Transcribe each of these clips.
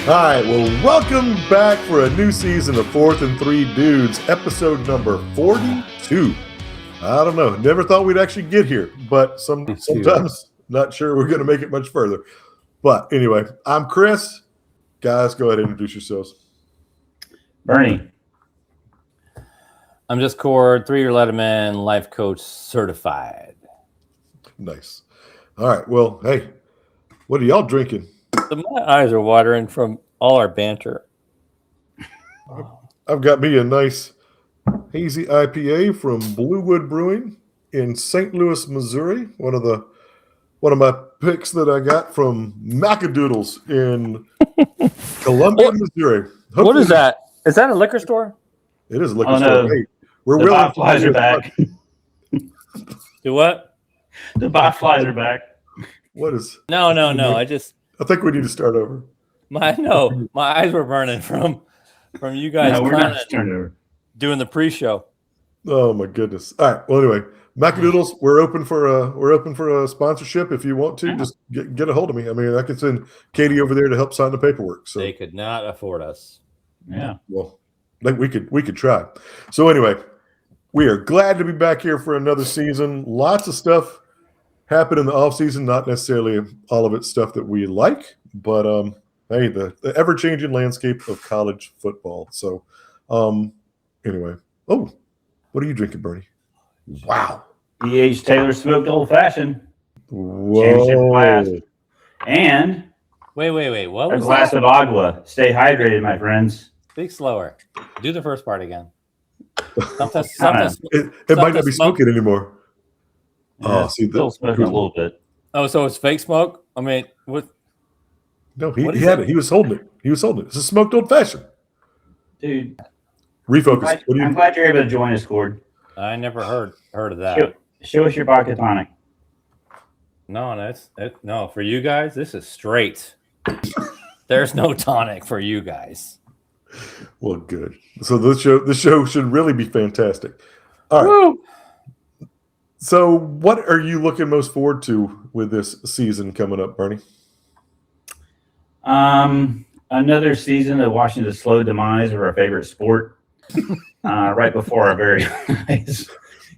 All right, well, welcome back for a new season of 4th and 3 Dudes, episode number 42. I don't know. Never thought we'd actually get here, but sometimes not sure we're going to make it much further. But anyway, I'm Chris. Guys, go ahead and introduce yourselves. Bernie. I'm just Cord, 3-year Letterman, life coach certified. Nice. All right, well, hey, what are y'all drinking? So my eyes are watering from all our banter. I've got me a nice hazy IPA from Bluewood Brewing in St. Louis, Missouri. One of my picks that I got from Macadoodles in Columbia, Missouri. Hopefully, what is that? Is that a liquor store? It is a liquor store. No. Hey, we're the willing. Botflies are back. Do what? The Botflies are back. What is? No. I think we need to start over. My eyes were burning from you guys No, we're not starting over. doing the pre-show. Oh my goodness! All right. Well, anyway, Macadoodles, we're open for a sponsorship. If you want to, just get a hold of me. I mean, I could send Katie over there to help sign the paperwork. So They could not afford us. Yeah. well, like we could try. So anyway, we are glad to be back here for another season. Lots of stuff happened in the off season. Not necessarily all of it stuff that we like, but hey, the ever-changing landscape of college football. So anyway, what are you drinking, Bernie? Wow. E.H. Taylor smoked old fashioned. Whoa. Championship glass. And Wait. What a was glass that? of agua. Stay hydrated, my friends. Speak slower. Do the first part again. It Something might not be smoking anymore. Yeah, See, still smoking a little bit. Oh, so it's fake smoke? I mean, what? No, What he is had it? it. He was holding it. It's a smoked old fashioned. Dude, Refocus. I'm glad you're able to join us, Cord. I never heard of that. Show us your vodka tonic. No, for you guys, this is straight. There's no tonic for you guys. Well, good. So this show should really be fantastic. All right. Woo! So what are you looking most forward to with this season coming up, Bernie? Another season of watching the slow demise of our favorite sport. Right before our very eyes.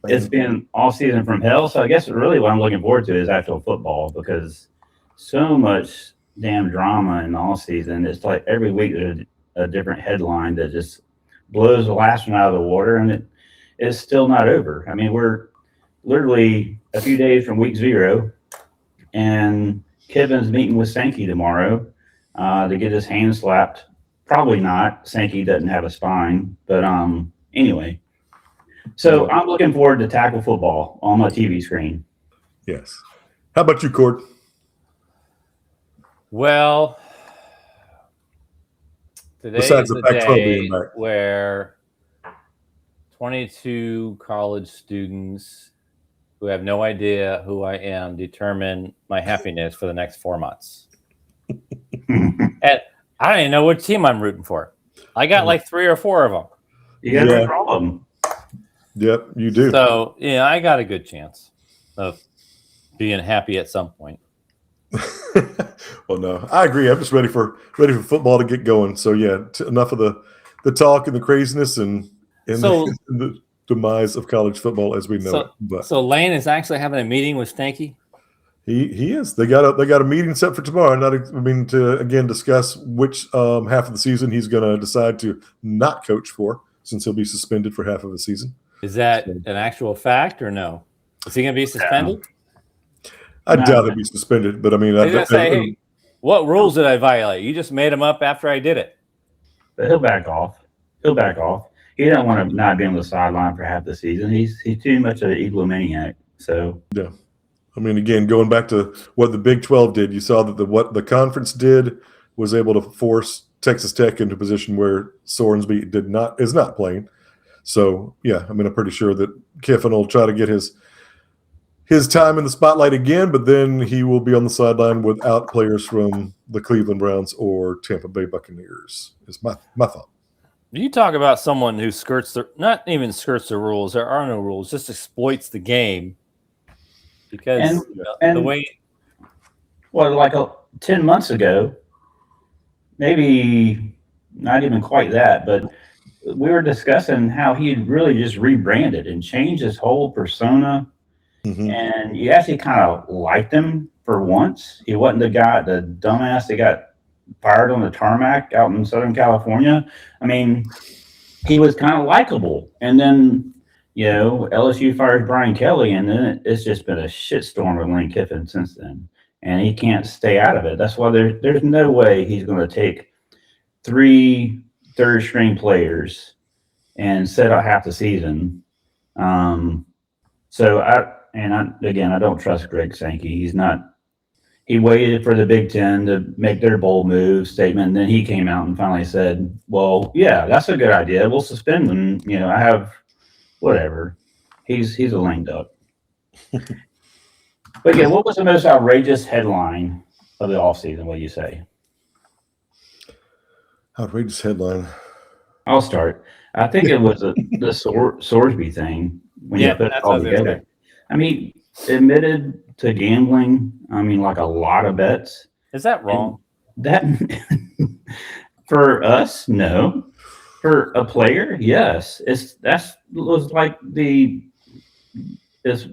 It's been all season from hell. So I guess really what I'm looking forward to is actual football, because so much damn drama in all season. It's like every week there's a different headline that just blows the last one out of the water, and it is still not over. I mean, we're literally a few days from week 0, and Kevin's meeting with Sankey tomorrow to get his hand slapped. Probably not. Sankey doesn't have a spine, but anyway. So I'm looking forward to tackle football on my TV screen. Yes. How about you, Cord? Well, today Besides is the the Pac-12 day being back. where 22 college students who have no idea who I am determine my happiness for the next 4 months. And I don't even know which team I'm rooting for. I got like 3 or 4 of them. You got no problem. Yep, you do. So, yeah, I got a good chance of being happy at some point. Well, no, I agree. I'm just ready for football to get going. So yeah, enough of the talk and the craziness and the demise of college football as we know it. So Lane is actually having a meeting with Stanky? He is. They got a meeting set for tomorrow. To again discuss which half of the season he's going to decide to not coach for, since he'll be suspended for half of the season. Is that an actual fact or no? Is he going to be suspended? I doubt he'll be suspended, but I mean, hey, what rules did I violate? You just made them up after I did it. But he'll back off. He don't want to not be on the sideline for half the season. He's too much of an egomaniac. So yeah. I mean, again, going back to what the Big 12 did, you saw that what the conference did was able to force Texas Tech into a position where Sorensby is not playing. So, yeah, I mean, I'm pretty sure that Kiffin will try to get his time in the spotlight again, but then he will be on the sideline without players from the Cleveland Browns or Tampa Bay Buccaneers, is my thought. You talk about someone who not even skirts the rules. There are no rules, just exploits the game. Because and the way... Well, like 10 months ago, maybe not even quite that, but we were discussing how he had really just rebranded and changed his whole persona. Hmm. And you actually kind of liked him for once. He wasn't the dumbass that got fired on the tarmac out in Southern California. I mean, he was kind of likable. And then, LSU fires Brian Kelly, and then it's just been a shitstorm with Lane Kiffin since then. And he can't stay out of it. That's why there's no way he's going to take 3 third string players and sit out half the season. So I don't trust Greg Sankey. He's not. He waited for the Big Ten to make their bold move statement, and then he came out and finally said, "Well, yeah, that's a good idea. We'll suspend him. I have whatever." He's a lame duck. But yeah, what was the most outrageous headline of the offseason? What do you say? Outrageous headline. I'll start. I think it was the Sorsby thing when you put it all together. I mean, admitted to gambling. I mean, like a lot of bets. Is that wrong? And that for us, no. For a player, yes. It's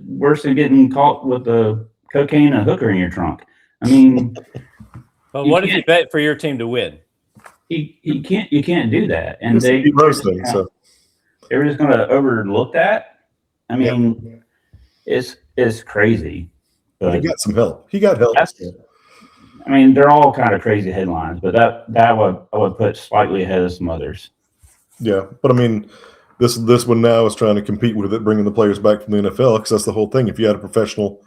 worse than getting caught with the cocaine and a hooker in your trunk. I mean, but what if you bet for your team to win? You can't do that, and they were just going to overlook that. I mean, it's crazy. But he got some help. He got help. I mean, they're all kind of crazy headlines, but that I would put slightly ahead of some others. Yeah, but I mean, this one now is trying to compete with it, bringing the players back from the NFL, because that's the whole thing. If you had a professional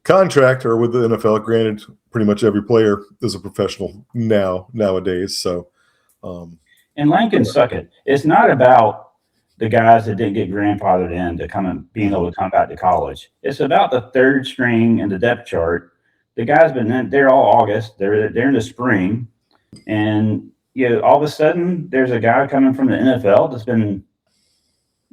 contract or with the NFL, granted, pretty much every player is a professional nowadays. So, and Lane can suck it. It's not about the guys that didn't get grandfathered in to being able to come back to college. It's about the third string and the depth chart. The guys been there all August. They're in the spring, and all of a sudden there's a guy coming from the NFL that's been.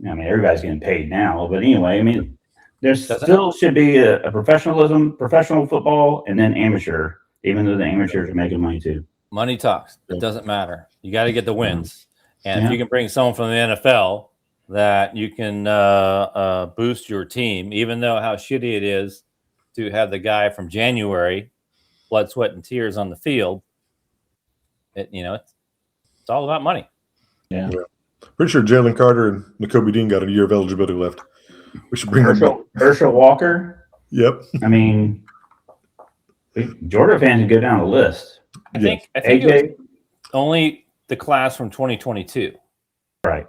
I mean, everybody's getting paid now, but anyway, I mean, there still should be a professional football, and then amateur, even though the amateurs are making money too. Money talks. It doesn't matter. You got to get the wins. And if you can bring someone from the NFL that you can boost your team, even though how shitty it is to have the guy from January, blood, sweat, and tears on the field, it's all about money. Yeah. Pretty sure Jalen Carter and Nakobe Dean got a year of eligibility left. We should bring Herschel Walker. Yep. I mean, Georgia fans can go down the list. I think it was only the class from 2022. Right.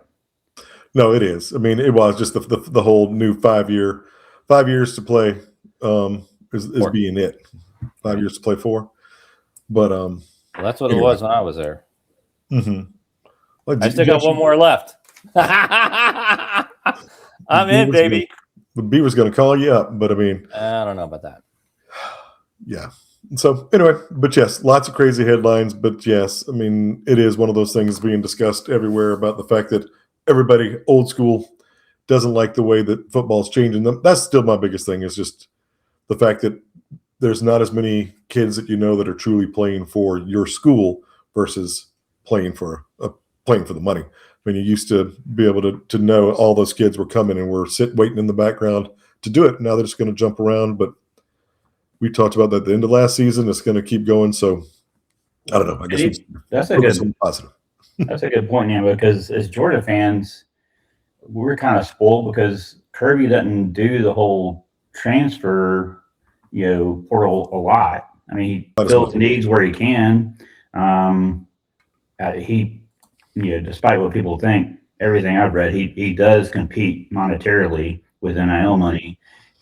No, it is. I mean, it was just the whole new 5 years to play is being it. 5 years to play 4. But well, that's what it was when I was there. Mm-hmm. Like, I still got one more left. I'm in, baby. The Beaver's going to call you up, but I mean, I don't know about that. Yeah. So anyway, but yes, lots of crazy headlines. But yes, I mean, it is one of those things being discussed everywhere about the fact that everybody old school doesn't like the way that football's changing them. That's still my biggest thing, is just the fact that there's not as many kids that that are truly playing for your school versus playing for the money. I mean, you used to be able to know all those kids were coming and were waiting in the background to do it. Now they're just going to jump around. But we talked about that at the end of last season. It's going to keep going. So I don't know. I guess that's a good positive. That's a good point, because as Georgia fans, we're kind of spoiled because Kirby doesn't do the whole transfer, portal a lot. I mean, he fills needs where he can. Despite what people think, everything I've read, he does compete monetarily with NIL money,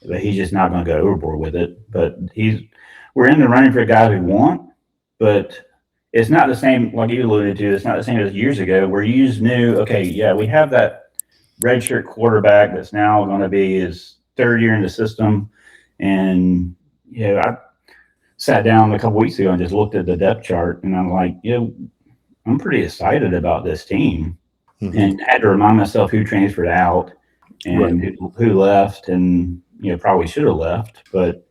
but he's just not going to go overboard with it. But we're in the running for guys we want, but it's not the same, like you alluded to, it's not the same as years ago where you just knew, okay, yeah, we have that redshirt quarterback that's now going to be his third year in the system. And, I sat down a couple weeks ago and just looked at the depth chart, and I'm like, I'm pretty excited about this team, and had to remind myself who transferred out and who left, and probably should have left. But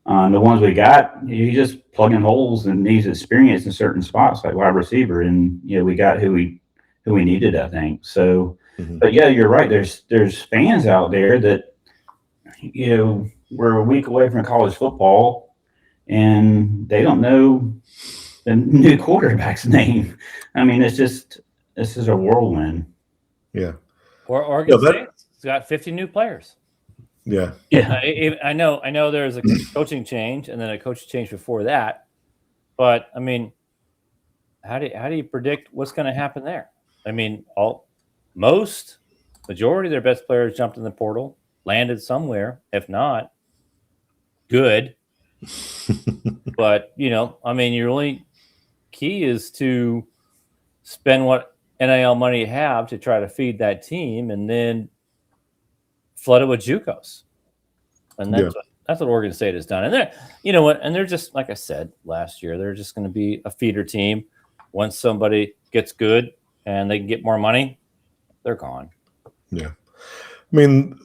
The ones we got, you just plug in holes and needs experience in certain spots like wide receiver, and we got who we needed, I think. So, but yeah, you're right. There's fans out there that we're a week away from college football, and they don't know the new quarterback's name. I mean, this is a whirlwind. Yeah. Or Oregon State's got 50 new players. Yeah. Yeah. I know there's a coaching change and then a coaching change before that. But I mean, how do you predict what's going to happen there? I mean, majority of their best players jumped in the portal, landed somewhere. If not, good. But I mean, your only key is to spend what NIL money you have to try to feed that team, and then flood it with JUCOs. And that's what Oregon State has done. And they're just, like I said last year, they're just going to be a feeder team. Once somebody gets good and they can get more money, they're gone. Yeah. I mean,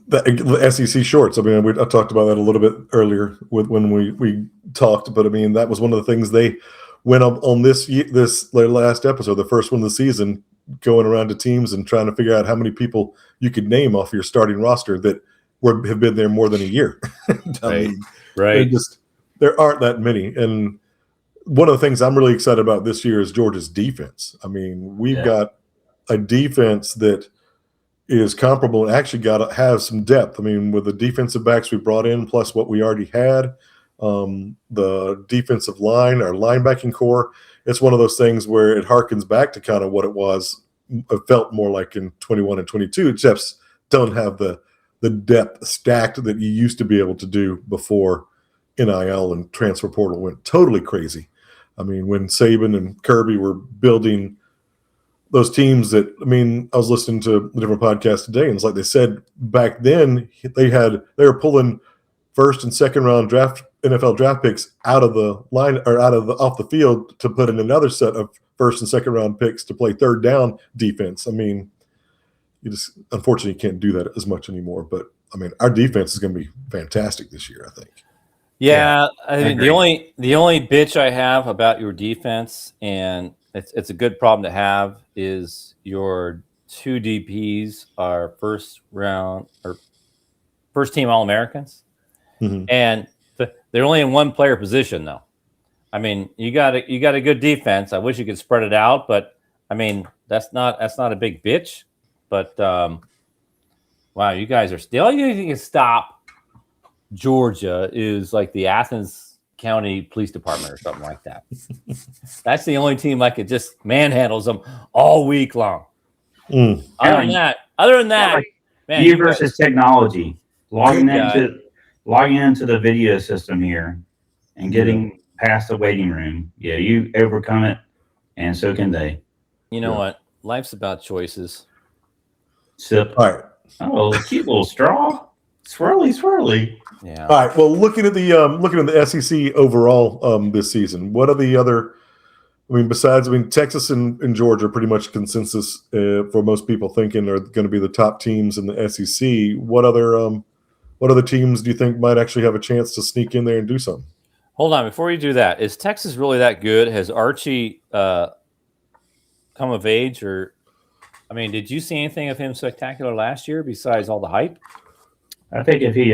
the SEC shorts. I mean, I talked about that a little bit earlier when we talked, but I mean, that was one of the things they went up on this last episode, the first one of the season, going around to teams and trying to figure out how many people you could name off your starting roster that have been there more than a year. Right. There aren't that many. And one of the things I'm really excited about this year is Georgia's defense. I mean, we've got a defense that is comparable and actually got to have some depth. I mean, with the defensive backs we brought in, plus what we already had, the defensive line, our linebacking core, it's one of those things where it harkens back to kind of what it felt more like in 21 and 22. Jeffs don't have the depth stacked that you used to be able to do before NIL and transfer portal went totally crazy. I mean, when Saban and Kirby were building those teams I was listening to a different podcast today, and it's like they said back then they were pulling first and second round NFL draft picks out of the line or off the field to put in another set of first and second round picks to play third down defense. I mean, unfortunately can't do that as much anymore, but I mean, our defense is going to be fantastic this year, I think. Yeah, I mean, the only bitch I have about your defense, and it's a good problem to have, is your two DPs are first team All-Americans, and they're only in one player position though. I mean, you got a good defense. I wish you could spread it out, but I mean, that's not a big bitch. But wow, you guys are still. The only thing you can stop Georgia is like the Athens County Police Department or something like that. That's the only team that could just manhandles them all week long. Other than that, man, you versus technology, logging into the video system here and getting past the waiting room. Yeah, you overcome it, and so can they. You know what? Life's about choices. Sip. All right. Oh, cute little straw. Swirly. Yeah. All right. Well, looking at the SEC overall this season, what are the other? I mean, Texas and Georgia are pretty much consensus for most people thinking are going to be the top teams in the SEC. What other teams do you think might actually have a chance to sneak in there and do something? Hold on, before you do that, is Texas really that good? Has Archie come of age, or? I mean, did you see anything of him spectacular last year besides all the hype? I think if he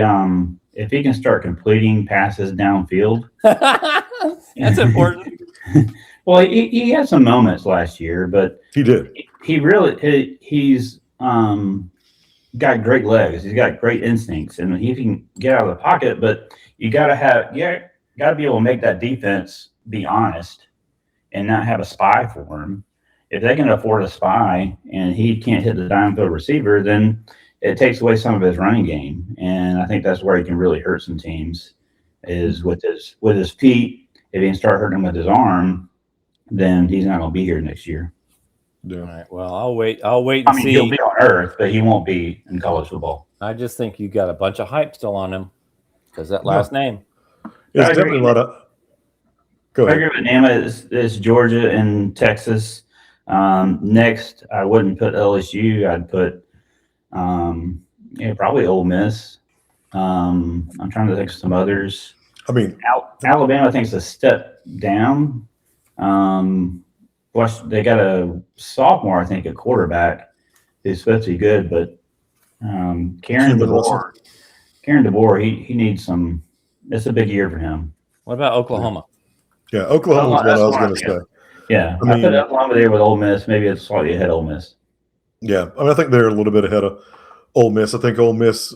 can start completing passes downfield, that's important. Well, he had some moments last year, but he did. He's got great legs. He's got great instincts, and he can get out of the pocket. But you got to be able to make that defense be honest and not have a spy for him. If they can afford a spy and he can't hit the downfield receiver, then it takes away some of his running game. And I think that's where he can really hurt some teams is with his feet. If he can start hurting him with his arm, then he's not going to be here next year. Yeah. All right. Well, I'll wait and see. He'll be on Earth, but he won't be in college football. I just think you got a bunch of hype still on him because that last name. There's definitely a lot of. Go ahead. I agree with Nama. It's Georgia and Texas. Next, I wouldn't put LSU. I'd put probably Ole Miss. I'm trying to think of some others. I mean, Alabama thinks a step down. They got a sophomore, I think, a quarterback who's supposed to be good, but Karen DeBoer, he needs some. It's a big year for him. What about Oklahoma? Yeah, Oklahoma was one I was going to say. Yeah, I mean, put Oklahoma there with Ole Miss. Maybe it's slightly ahead of Ole Miss. Yeah, I mean, I think they're a little bit ahead of Ole Miss. I think Ole Miss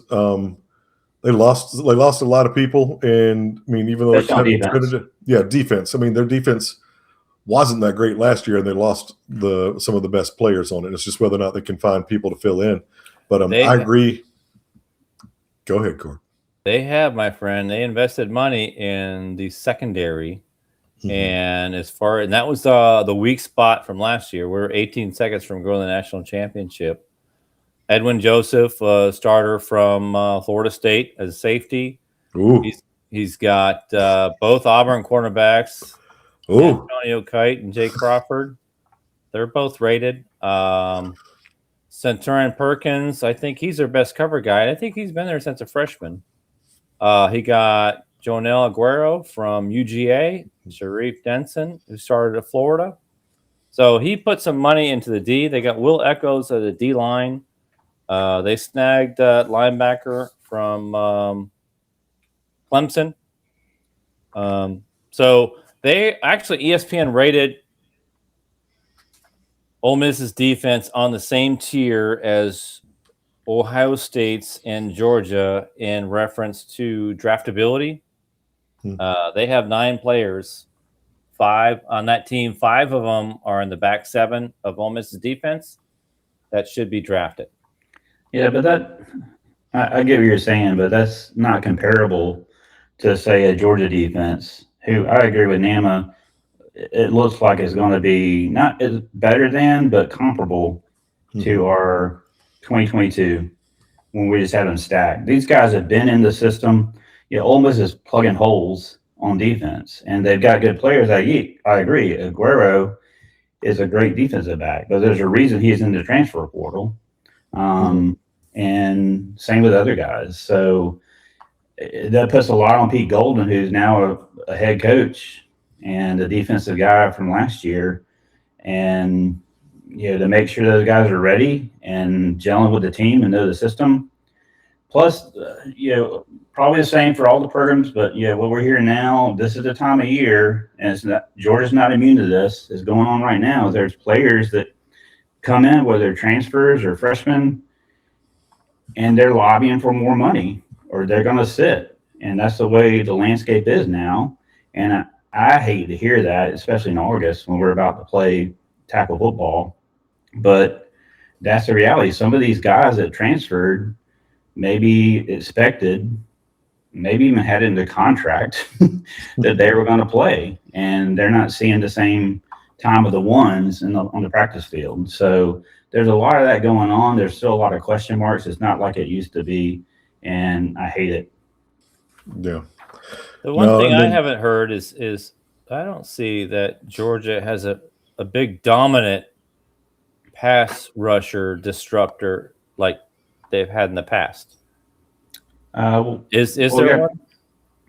they lost a lot of people, and I mean, even though defense. I mean, their defense wasn't that great last year, and they lost some of the best players on it. It's just whether or not they can find people to fill in. But I agree. Go ahead, Cord. They have, my friend. They invested money in the secondary, and that was the weak spot from last year. We're 18 seconds from going to the national championship. Edwin Joseph, starter from Florida State as a safety. Ooh. He's got both Auburn cornerbacks, Antonio Kite and Jay Crawford. They're both rated. Centurion Perkins, I think he's their best cover guy. I think he's been there since a freshman. He got Jonel Aguero from UGA, Sharif Denson, who started at Florida. So he put some money into the D. They got Will Echoes at the D line. They snagged linebacker from Clemson. So they actually, ESPN rated Ole Miss's defense on the same tier as Ohio State's and Georgia in reference to draftability. They have 9 players, 5 on that team. 5 of them are in the back 7 of Ole Miss's defense that should be drafted. Yeah, but I get what you're saying, but that's not comparable to, say, a Georgia defense, who I agree with Nama. It looks like it's going to be not as better than, but comparable to our 2022 when we just had them stacked. These guys have been in the system. Yeah, Ole Miss is plugging holes on defense, and they've got good players. I agree. Aguero is a great defensive back, but there's a reason he's in the transfer portal. And same with other guys. So that puts a lot on Pete Golden, who's now a head coach and a defensive guy from last year. And, to make sure those guys are ready and gelling with the team and know the system. Plus, probably the same for all the programs, but what we're hearing now, this is the time of year, and Georgia's not immune to this, is going on right now. There's players that come in, whether they're transfers or freshmen, and they're lobbying for more money, or they're going to sit. And that's the way the landscape is now. And I hate to hear that, especially in August when we're about to play tackle football. But that's the reality. Some of these guys that transferred, maybe expected, maybe even had in the contract that they were going to play, and they're not seeing the same time of the ones on the practice field. So there's a lot of that going on. There's still a lot of question marks. It's not like it used to be, and I hate it. Yeah. The one thing I haven't heard is I don't see that Georgia has a big dominant pass rusher disruptor like they've had in the past. Is there one?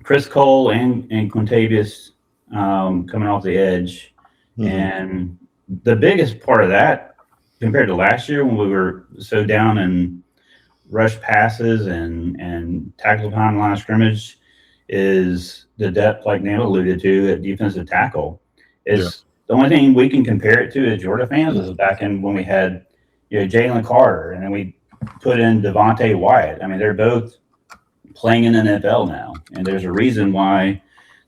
Chris Cole and Quintavious coming off the edge. And the biggest part of that, compared to last year when we were so down in rush passes and tackles behind the line of scrimmage, is the depth, like Nam alluded to, at defensive tackle. The only thing we can compare it to as Georgia fans was back in when we had Jalen Carter, and then we put in Devontae Wyatt. I mean, they're both playing in the NFL now, and there's a reason why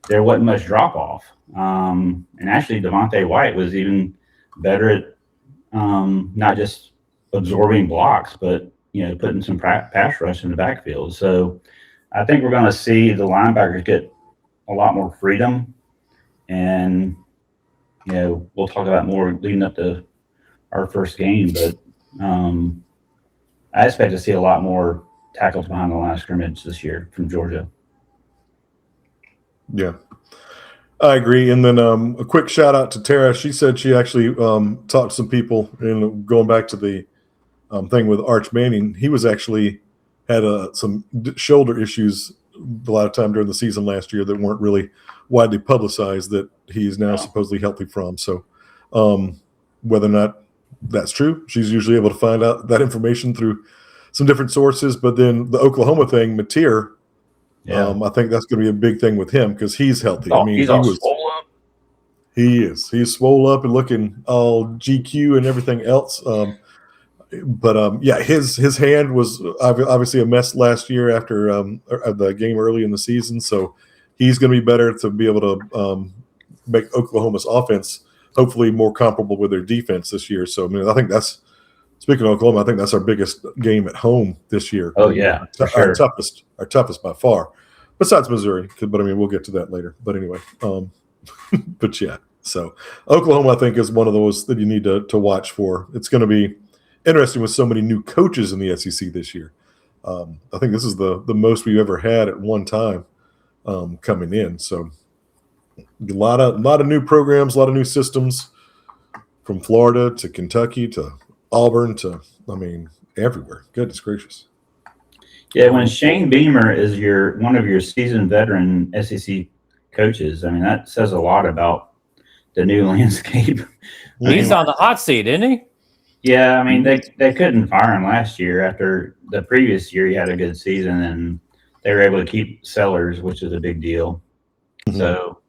there wasn't much drop off. And actually, Devontae Wyatt was even better at not just absorbing blocks, but putting some pass rush in the backfield. So I think we're going to see the linebackers get a lot more freedom, and we'll talk about more leading up to our first game. But I expect to see a lot more tackles behind the line of scrimmage this year from Georgia. Yeah, I agree. And then a quick shout out to Tara. She said she actually talked to some people, and going back to the thing with Arch Manning, he was actually had some shoulder issues a lot of time during the season last year that weren't really widely publicized that he's now supposedly healthy from. So whether or not that's true, she's usually able to find out that information through some different sources. But then the Oklahoma thing, Mateer, I think that's going to be a big thing with him because he's healthy. I mean, he's all swole up. He is. He's swole up and looking all GQ and everything else. But his hand was obviously a mess last year after the game early in the season. So he's going to be better to be able to make Oklahoma's offense hopefully more comparable with their defense this year. So I mean, I think that's, speaking of Oklahoma, I think that's our biggest game at home this year. Oh yeah, for sure. Our toughest by far, besides Missouri. But I mean, we'll get to that later. But anyway, but yeah. So Oklahoma, I think, is one of those that you need to watch for. It's going to be interesting with so many new coaches in the SEC this year. I think this is the most we've ever had at one time coming in. So a lot of new programs, a lot of new systems, from Florida to Kentucky to Auburn to, I mean, everywhere. Goodness gracious. Yeah, when Shane Beamer is one of your seasoned veteran SEC coaches, I mean, that says a lot about the new landscape. He's on the hot seat, isn't he? Yeah, I mean, they couldn't fire him last year after the previous year he had a good season, and they were able to keep Sellers, which is a big deal. Mm-hmm. So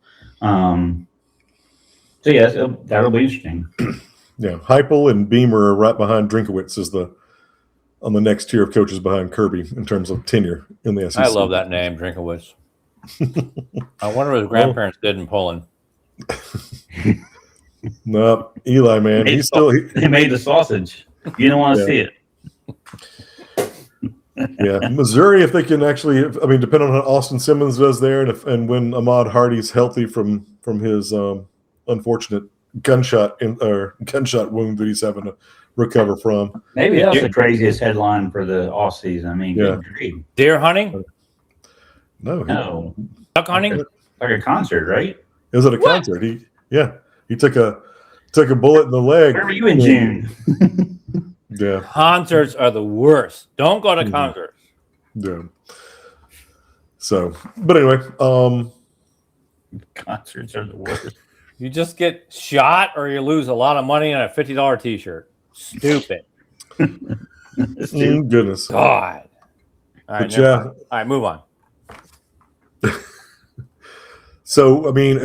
yes, that'll be interesting. Yeah, Heupel and Beamer are right behind Drinkowitz on the next tier of coaches behind Kirby in terms of tenure in the SEC. I love that name, Drinkowitz. I wonder what his grandparents did in Poland. No, Eli, man, they made the sausage. You don't want to see it. Yeah, Missouri, if they can actually, I mean, depending on how Austin Simmons does there, and when Ahmad Hardy's healthy from his unfortunate gunshot wound that he's having to recover from. Maybe that's the craziest headline for the off season. I mean, good grief. Deer hunting? No. Duck hunting? Like a concert, right? It was at a concert. He took a bullet in the leg. Where were you in June? Yeah. Concerts are the worst. Don't go to concerts. Yeah. So, but anyway, concerts are the worst. You just get shot or you lose a lot of money on a $50 t-shirt. Stupid. Goodness. God. All right, all right, move on. So, I mean,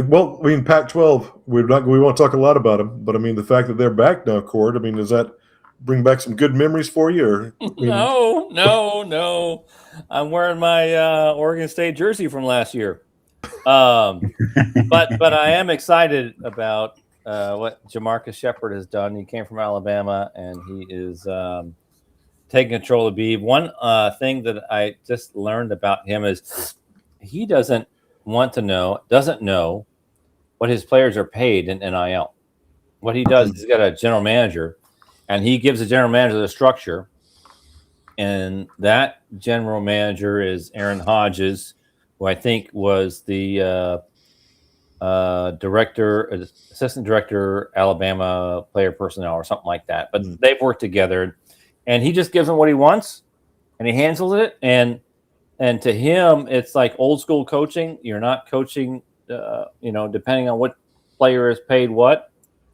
Pac-12, we won't talk a lot about them, but I mean, the fact that they're back now, Cord, I mean, does that bring back some good memories for you? Or, No. I'm wearing my Oregon State jersey from last year. But I am excited about what Jamarcus Shepard has done. He came from Alabama, and he is taking control of Beeb. One thing that I just learned about him is he doesn't know what his players are paid in NIL. What he does is he's got a general manager, and he gives the general manager the structure. And that general manager is Aaron Hodges, who I think was the assistant director, Alabama player personnel or something like that. But they've worked together, and he just gives them what he wants, and he handles it. And to him, it's like old school coaching. You're not coaching, depending on what player is paid what.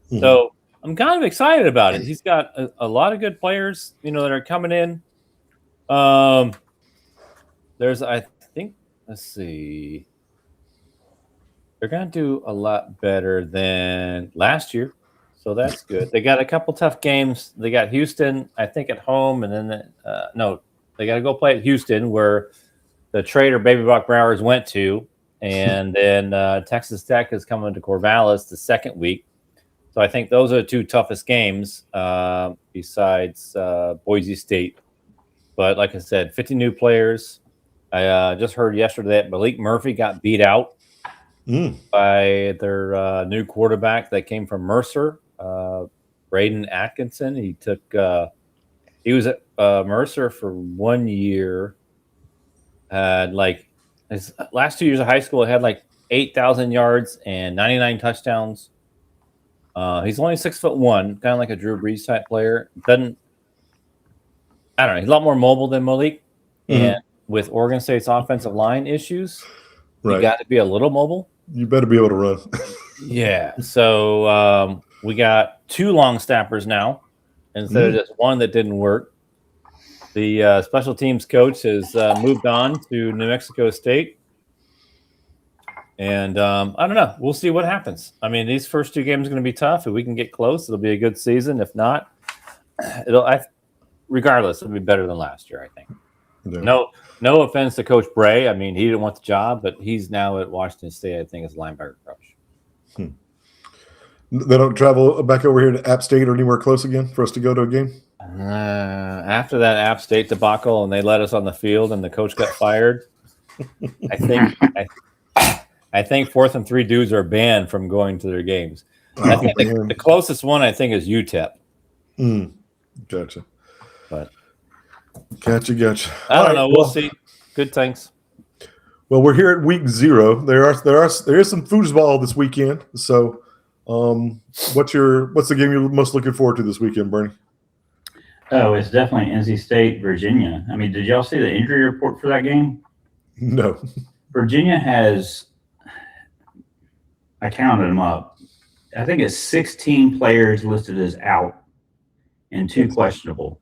Mm-hmm. So I'm kind of excited about it. He's got a lot of good players, that are coming in. Let's see. They're going to do a lot better than last year. So that's good. They got a couple tough games. They got Houston, I think, at home. And then, they got to go play at Houston where the trader Baby Brock Browers went to. And then Texas Tech is coming to Corvallis the second week. So I think those are the two toughest games besides Boise State. But like I said, 50 new players. I just heard yesterday that Malik Murphy got beat out by their new quarterback that came from Mercer, Braden Atkinson. He was at Mercer for 1 year. Had his last 2 years of high school, had 8,000 yards and 99 touchdowns. He's only 6'1", kind of like a Drew Brees type player. He's a lot more mobile than Malik. And with Oregon State's offensive line issues, you Right. got to be a little mobile. You better be able to run. Yeah. So we got 2 long snappers now instead of just one that didn't work. The special teams coach has moved on to New Mexico State. And I don't know. We'll see what happens. I mean, these first 2 games are going to be tough. If we can get close, it'll be a good season. If not, regardless, it'll be better than last year, I think. Yeah. No offense to Coach Bray. I mean, he didn't want the job, but he's now at Washington State, I think, as linebacker coach. They don't travel back over here to App State or anywhere close again for us to go to a game? After that App State debacle and they let us on the field and the coach got fired, I think 4th and 3 dudes are banned from going to their games. I think the closest one, I think, is UTEP. Gotcha. But Gotcha. I don't know. We'll see. Good, thanks. Well, we're here at week 0. There is some foosball this weekend. So, what's the game you're most looking forward to this weekend, Bernie? Oh, it's definitely NC State, Virginia. I mean, did y'all see the injury report for that game? No. Virginia has, I counted them up, I think it's 16 players listed as out and 2 questionable.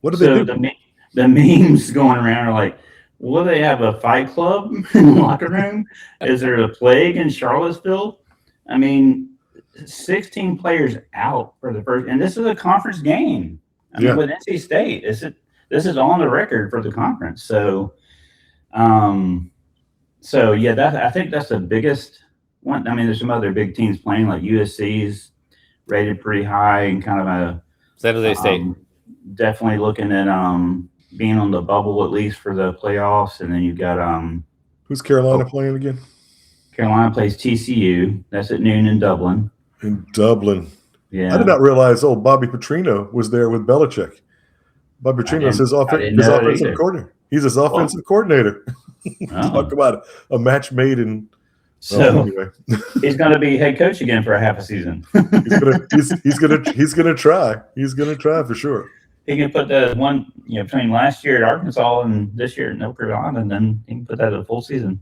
What do they do? The memes going around are like, will they have a fight club in the locker room? Is there a plague in Charlottesville? I mean, 16 players out for the first, and this is a conference game. I mean, with NC State, this is on the record for the conference. So, I think that's the biggest one. I mean, there's some other big teams playing, like USC's rated pretty high and kind of a San Jose State. Definitely looking at being on the bubble at least for the playoffs. And then you've got who's Carolina playing again? Carolina plays TCU. That's at noon in Dublin. In Dublin. Yeah. I did not realize Bobby Petrino was there with Belichick. Bobby Petrino's his offensive coordinator. He's his offensive coordinator. Talk about a match made in. Anyway. He's going to be head coach again for a half a season. he's gonna try. He's gonna try for sure. He can put the one between last year at Arkansas and this year at North Carolina, and then he can put that at a full season.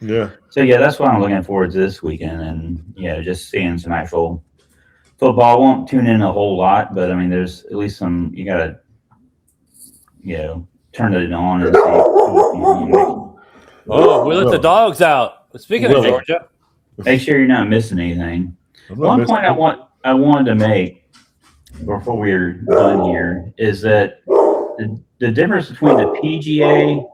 Yeah. So that's what I'm looking forward to this weekend, and just seeing some actual football. I won't tune in a whole lot, but I mean, there's at least some. You got to turn it on and see. Oh, we let the dogs out. Speaking of Georgia, make sure you're not missing anything. One point I wanted to make before we're done here is that the difference between the PGA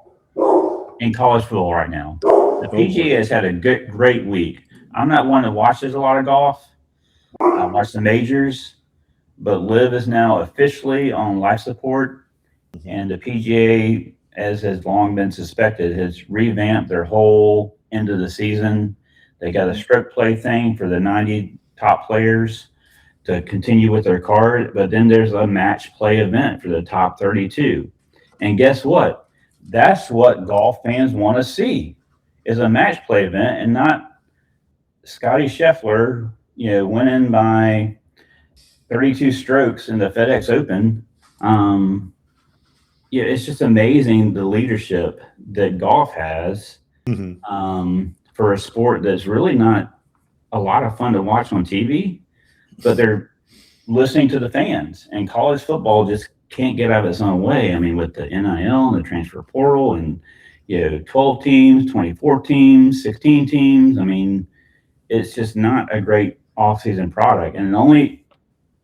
and college football right now. The PGA has had a great week. I'm not one that watches a lot of golf. I watch the majors, but LIV is now officially on life support, and the PGA, as has long been suspected, has revamped their whole end of the season. They got a strip play thing for the 90 top players to continue with their card, but then there's a match play event for the top 32. And guess what? That's what golf fans want to see, is a match play event and not Scotty Scheffler, winning by 32 strokes in the FedEx Open. It's just amazing the leadership that golf has for a sport that's really not a lot of fun to watch on TV, but they're listening to the fans. And college football just can't get out of its own way. I mean, with the NIL and the transfer portal and 12 teams, 24 teams, 16 teams. I mean, it's just not a great off-season product, and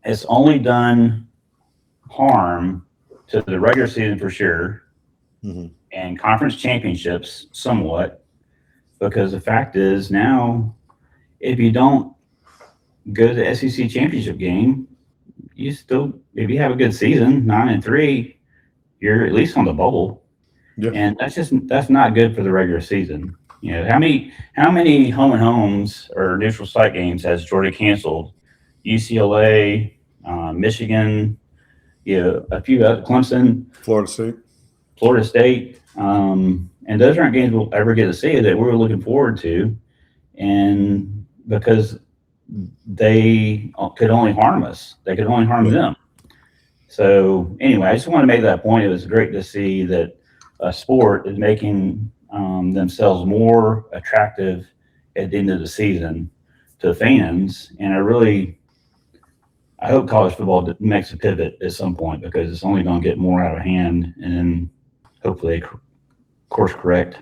it's only done harm to the regular season for sure, and conference championships somewhat, because the fact is now, if you don't go to the SEC championship game, if you have a good season, 9-3, you're at least on the bubble. Yeah. And that's not good for the regular season. How many home and homes or neutral site games has Georgia canceled? UCLA, Michigan, a few other, Clemson, Florida State, and those aren't games we'll ever get to see that we were looking forward to, and because they could only harm us, they could only harm them. So anyway, I just want to make that point. It was great to see that a sport is making themselves more attractive at the end of the season to fans. And I hope college football makes a pivot at some point because it's only going to get more out of hand and then hopefully course correct.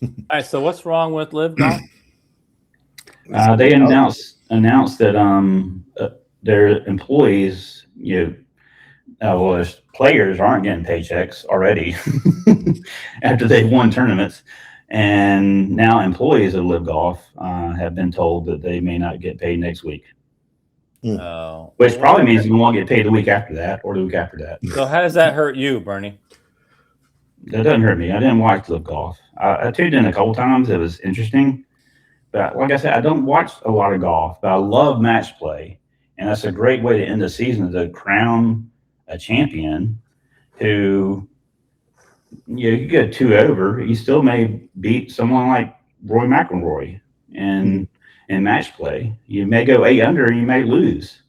All right. So what's wrong with Live Golf? They announced that their employees, players aren't getting paychecks already after they've won tournaments, and now employees of Live Golf have been told that they may not get paid next week. Oh, Which probably means you won't get paid the week after that or the week after that. So how does that hurt you, Bernie? That doesn't hurt me. I didn't watch Live Golf. I tuned in a couple times. It was interesting. But like I said, I don't watch a lot of golf, but I love match play. And that's a great way to end the season, to crown a champion who, you get 2 over, you still may beat someone like Roy McIlroy in match play. You may go 8 under and you may lose.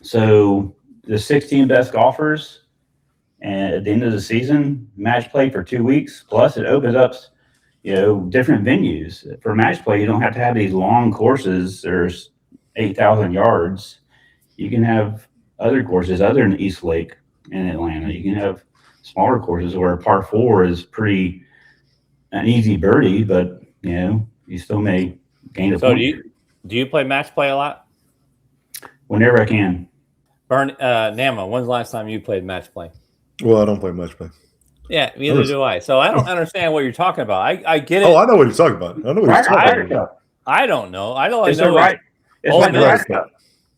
So the 16 best golfers, and at the end of the season, match play for 2 weeks. Plus, it opens up, different venues for match play. You don't have to have these long courses. There's 8,000 yards. You can have other courses other than East Lake in Atlanta. You can have smaller courses where par 4 is an easy birdie, but you still may gain a So point. do you play match play a lot? Whenever I can. Nama, when's the last time you played match play? Well, I don't play much play. Yeah, neither do I. So I don't understand what you're talking about. I get it. Oh, I know what you're talking about. I know what you're talking about. I don't know. I don't It's know. right. It's Ole like the Miss. Ryder Cup.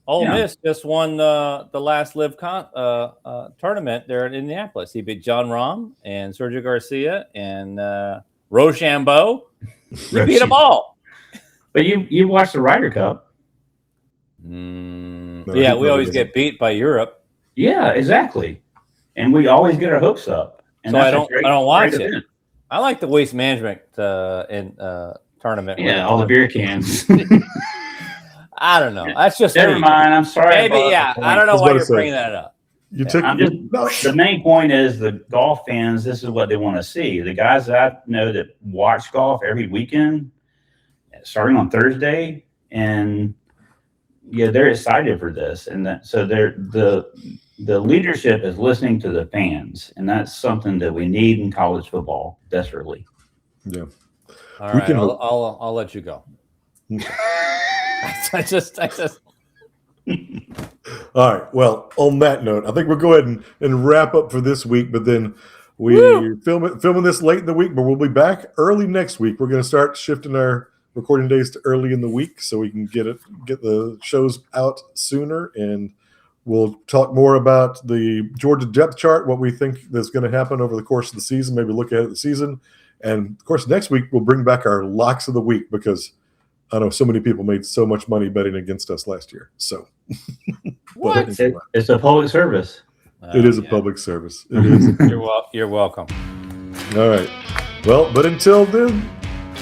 Ole Yeah. Miss just won the last Live tournament there in Indianapolis. He beat John Rahm and Sergio Garcia and Rochambeau. He beat them all. But you watched the Ryder Cup. No, Yeah, he we always doesn't. get beat by Europe. Yeah, exactly. And we always get our hopes up. And So that's I a don't watch great it. event. I like the waste management in tournament. Yeah, all the beer cans. I don't know. That's just Never me. mind. I'm sorry. Maybe, yeah. I don't know was why about to you're say. bringing that up. You took I'm just, the main point is the golf fans, this is what they want to see. The guys that I know that watch golf every weekend, starting on Thursday, and they're excited for this. And so the leadership is listening to the fans, and that's something that we need in college football desperately. Yeah. All We right, can I'll let you go. I just All right. Well, on that note, I think we'll go ahead and wrap up for this week. But then we're filming this late in the week, but we'll be back early next week. We're going to start shifting our recording days to early in the week so we can get the shows out sooner. And we'll talk more about the Georgia depth chart, what we think is going to happen over the course of the season, maybe look ahead at the season. And of course, next week we'll bring back our locks of the week because I know so many people made so much money betting against us last year. So What? It's a public service. it is a Yeah. public service. It is. You're welcome. All right. Well, but until then,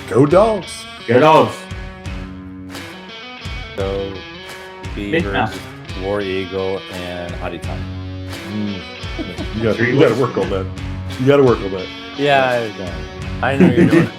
go Dogs. Go Dogs. So Big Beavers, Mouse. War Eagle, and Hottie Toddy. You got to work on that. You got to work on that. Yeah, I know you're doing it.